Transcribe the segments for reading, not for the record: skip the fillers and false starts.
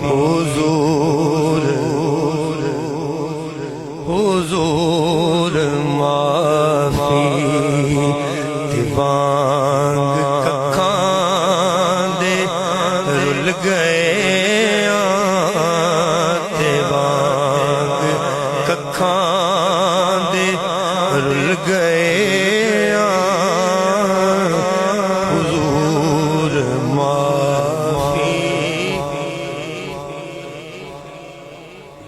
حضور حضور معافی دیوانگ ککھاں دے رل گئے دیوانگ ککھاں دے رل گئے حضور معافی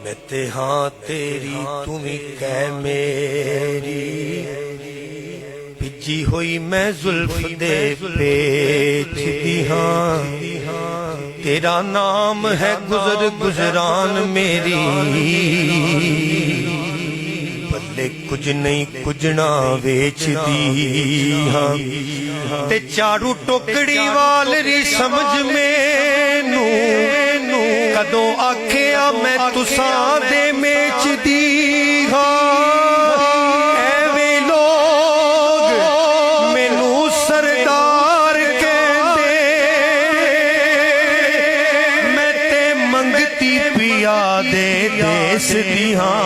میں تے ہاں تیری تمہیں کہہ میری بھجی ہوئی میں زلف دے پیچ دی ہاں تیرا نام ہے گزر گزران میری بلے کچھ نہیں کچھنا ویچ دی ہاں تے چارو ٹوکڑی والری سمجھ میں نو کدوں آکھیا میں تساں دے میچ دی ہاں ایویں لوگ مینوں سردار کہندے میں تے منگتی پیا دے دیس دی ہاں